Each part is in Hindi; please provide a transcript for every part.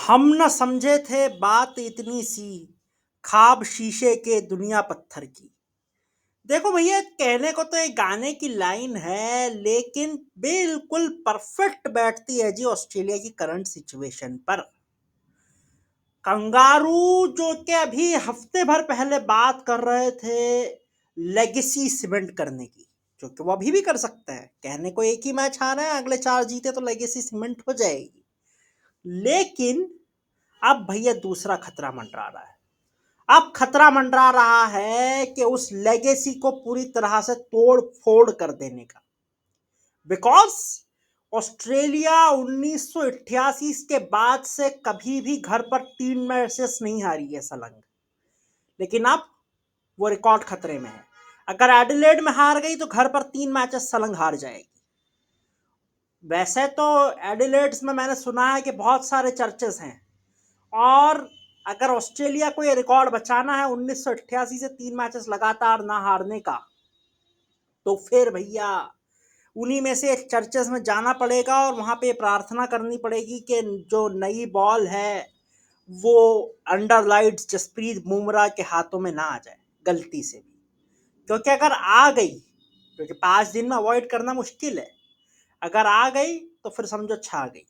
हम न समझे थे बात इतनी सी, ख्वाब शीशे के दुनिया पत्थर की। देखो भैया, कहने को तो एक गाने की लाइन है, लेकिन बिल्कुल परफेक्ट बैठती है जी ऑस्ट्रेलिया की करंट सिचुएशन पर। कंगारू जो कि अभी हफ्ते भर पहले बात कर रहे थे लेगेसी सीमेंट करने की, जो कि वो अभी भी कर सकते हैं। कहने को एक ही मैच हारा है, अगले 4 जीते तो लेगेसी सीमेंट हो जाएगी। लेकिन अब भैया दूसरा खतरा मंडरा रहा है। अब खतरा मंडरा रहा है कि उस लेगेसी को पूरी तरह से तोड़ फोड़ कर देने का। बिकॉज ऑस्ट्रेलिया 1988 के बाद से कभी भी घर पर 3 मैचेस नहीं हारी है सलंग। लेकिन अब वो रिकॉर्ड खतरे में है। अगर एडिलेड में हार गई तो घर पर 3 मैचेस सलंग हार जाएगी। वैसे तो एडिलेड्स में मैंने सुना है कि बहुत सारे चर्चेस हैं, और अगर ऑस्ट्रेलिया को ये रिकॉर्ड बचाना है 1988 से 3 मैचेस लगातार ना हारने का, तो फिर भैया उन्हीं में से एक चर्चेस में जाना पड़ेगा और वहां पे प्रार्थना करनी पड़ेगी कि जो नई बॉल है वो अंडर लाइट्स जसप्रीत बुमराह के हाथों में ना आ जाए गलती से भी। क्योंकि अगर आ गई, क्योंकि 5 दिन में अवॉइड करना मुश्किल है, अगर आ गई तो फिर समझो छा गई।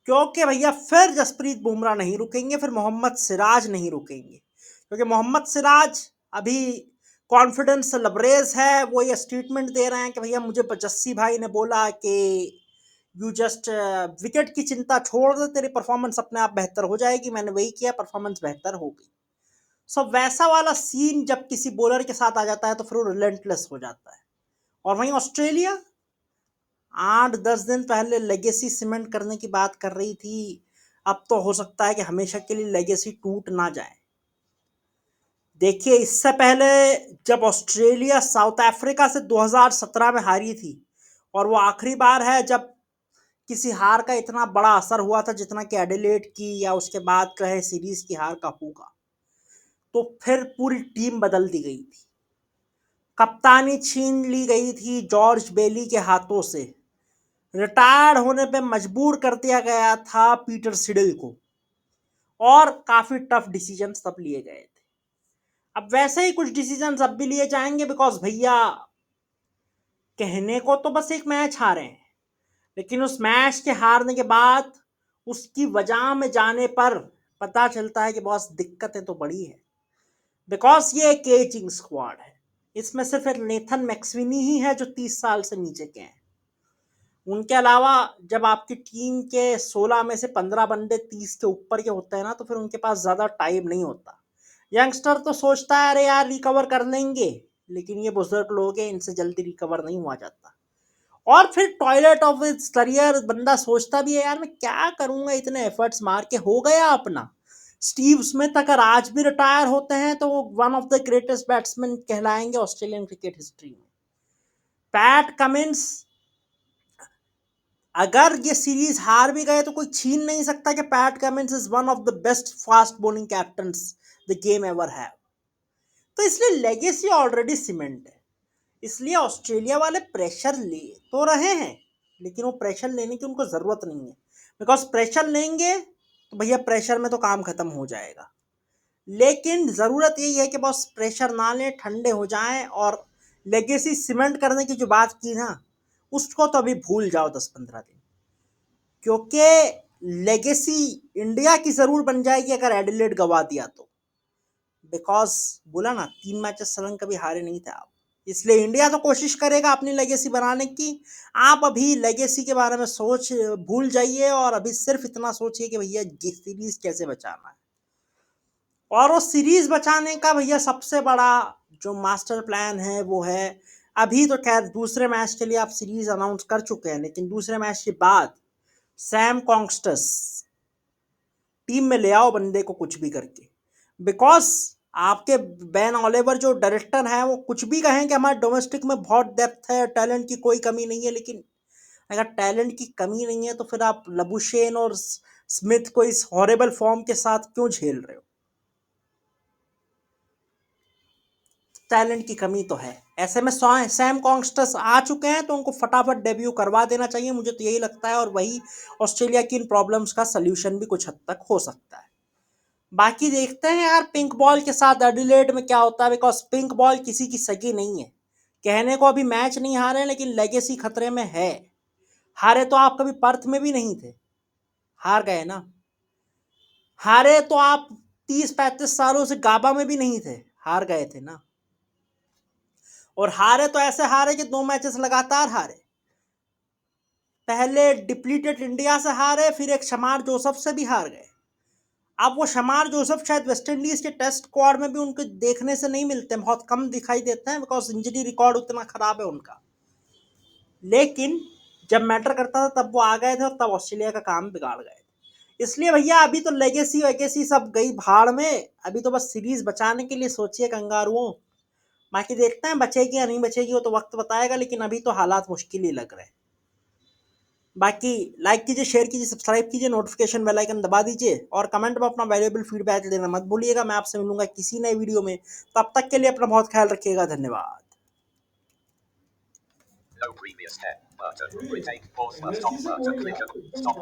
क्योंकि भैया फिर जसप्रीत बुमराह नहीं रुकेंगे, फिर मोहम्मद सिराज नहीं रुकेंगे। क्योंकि मोहम्मद सिराज अभी कॉन्फिडेंस लबरेज है। वो ये स्टेटमेंट दे रहे हैं कि भैया मुझे जस्सी भाई ने बोला कि यू जस्ट विकेट की चिंता छोड़ दे, तेरी परफॉर्मेंस अपने आप बेहतर हो जाएगी। मैंने वही किया, परफॉर्मेंस बेहतर हो गई। सो वैसा वाला सीन जब किसी बॉलर के साथ आ जाता है तो फिर वो रिलेंटलेस हो जाता है। और वहीं ऑस्ट्रेलिया 8-10 दिन पहले लेगेसी सीमेंट करने की बात कर रही थी। अब तो हो सकता है कि हमेशा के लिए लेगेसी टूट ना जाए। देखिए, इससे पहले जब ऑस्ट्रेलिया साउथ अफ्रीका से 2017 में हारी थी, और वो आखिरी बार है जब किसी हार का इतना बड़ा असर हुआ था जितना कि एडिलेड की या उसके बाद कहे सीरीज की हार का होगा, तो फिर पूरी टीम बदल दी गई थी। कप्तानी छीन ली गई थी जॉर्ज बेली के हाथों से। रिटायर्ड होने पे मजबूर कर दिया गया था पीटर सिडल को, और काफी टफ डिसीजंस तब लिए गए थे। अब वैसे ही कुछ डिसीजंस अब भी लिए जाएंगे, बिकॉज भैया कहने को तो बस एक मैच हारे हैं, लेकिन उस मैच के हारने के बाद उसकी वजह में जाने पर पता चलता है कि बॉस दिक्कतें तो बड़ी है। बिकॉज ये एक एजिंग स्क्वाड है। इसमें सिर्फ एक नेथन मैक्सविनी ही है जो 30 साल से नीचे के हैं। उनके अलावा जब आपकी टीम के 16 में से 15 बंदे 30 के ऊपर के होते हैं ना, तो फिर उनके पास ज्यादा टाइम नहीं होता। यंगस्टर तो सोचता है अरे यार रिकवर कर लेंगे, लेकिन ये बुजुर्ग लोग हैं, इनसे जल्दी रिकवर नहीं हुआ जाता। और फिर टॉयलेट ऑफ इट्स करियर बंदा सोचता भी है यार मैं क्या करूंगा, इतने एफर्ट्स मार के हो गया अपना। स्टीव स्मिथ अगर आज भी रिटायर होते हैं तो वो one of the greatest batsman कहलाएंगे ऑस्ट्रेलियन क्रिकेट हिस्ट्री में। पैट कमिंस अगर ये सीरीज हार भी गए तो कोई छीन नहीं सकता कि PAT Cummins is one of the best fast bowling captains the game ever have. तो इसलिए लेगेसी ऑलरेडी सीमेंट है। इसलिए ऑस्ट्रेलिया वाले प्रेशर ले तो रहे हैं, लेकिन वो प्रेशर लेने की उनको जरूरत नहीं है। बिकॉज प्रेशर लेंगे तो भैया प्रेशर में तो काम खत्म हो जाएगा। लेकिन जरूरत यही है कि बस प्रेशर ना लें, ठंडे हो जाएं, और लेगेसी सीमेंट करने की जो बात की ना, उसको तो अभी भूल जाओ 10-15 दिन। क्योंकि लेगेसी इंडिया की जरूर बन जाएगी अगर एडिलेड गवा दिया तो। बिकॉज बोला ना, 3 मैचेस सलंग कभी हारे नहीं थे आप। इसलिए इंडिया तो कोशिश करेगा अपनी लेगेसी बनाने की। आप अभी लेगेसी के बारे में सोच भूल जाइए, और अभी सिर्फ इतना सोचिए कि भैया ये सीरीज कैसे बचाना है। और वो सीरीज बचाने का भैया सबसे बड़ा जो मास्टर प्लान है वो है, अभी तो खैर दूसरे मैच के लिए आप सीरीज अनाउंस कर चुके हैं, लेकिन दूसरे मैच के बाद सैम कॉन्स्टस टीम में ले आओ बंदे को कुछ भी करके। बिकॉज आपके बैन ऑलिवर जो डायरेक्टर हैं वो कुछ भी कहें कि हमारे डोमेस्टिक में बहुत डेप्थ है, टैलेंट की कोई कमी नहीं है, लेकिन अगर टैलेंट की कमी नहीं है तो फिर आप लबुशेन और स्मिथ को इस हॉरेबल फॉर्म के साथ क्यों झेल रहे हो। टैलेंट की कमी तो है। ऐसे में सैम कॉन्स्टस आ चुके हैं तो उनको फटाफट डेब्यू करवा देना चाहिए, मुझे तो यही लगता है। और वही ऑस्ट्रेलिया की इन प्रॉब्लम्स का सल्यूशन भी कुछ हद तक हो सकता है। बाकी देखते हैं यार पिंक बॉल के साथ एडिलेड में क्या होता है, बिकॉज पिंक बॉल किसी की सगी नहीं है। कहने को अभी मैच नहीं हारे, लेकिन लेगेसी खतरे में है। हारे तो आप कभी पर्थ में भी नहीं थे, हार गए ना। हारे तो आप 30-35 सालों से गाबा में भी नहीं थे, हार गए थे ना। और हारे तो ऐसे हारे कि 2 मैचेस लगातार हारे। पहले डिप्लीटेड इंडिया से हारे, फिर एक शमार जोसफ से भी हार गए। अब वो शमार जोसफ शायद वेस्ट इंडीज के टेस्ट स्क्वाड में भी उनको देखने से नहीं मिलते, बहुत कम दिखाई देते हैं, बिकॉज इंजरी रिकॉर्ड उतना खराब है उनका। लेकिन जब मैटर करता था तब वो आ गए थे, और तब ऑस्ट्रेलिया का काम बिगाड़ गए थे। इसलिए भैया अभी तो लेगेसी वेगेसी सब गई भाड़ में, अभी तो बस सीरीज बचाने के लिए सोचिए कंगारुओं। बाकी देखते हैं बचेगी या नहीं बचेगी, वो तो वक्त बताएगा, लेकिन अभी तो हालात मुश्किल ही लग रहे हैं। बाकी लाइक कीजिए, शेयर कीजिए, सब्सक्राइब कीजिए, नोटिफिकेशन बेल आइकन दबा दीजिए, और कमेंट में अपना वैल्यूएबल फीडबैक देना मत भूलिएगा। मैं आपसे मिलूंगा किसी नए वीडियो में, तब तक के लिए अपना बहुत ख्याल रखिएगा। धन्यवाद। No previous step button. Retain pause plus stop button. Click stop.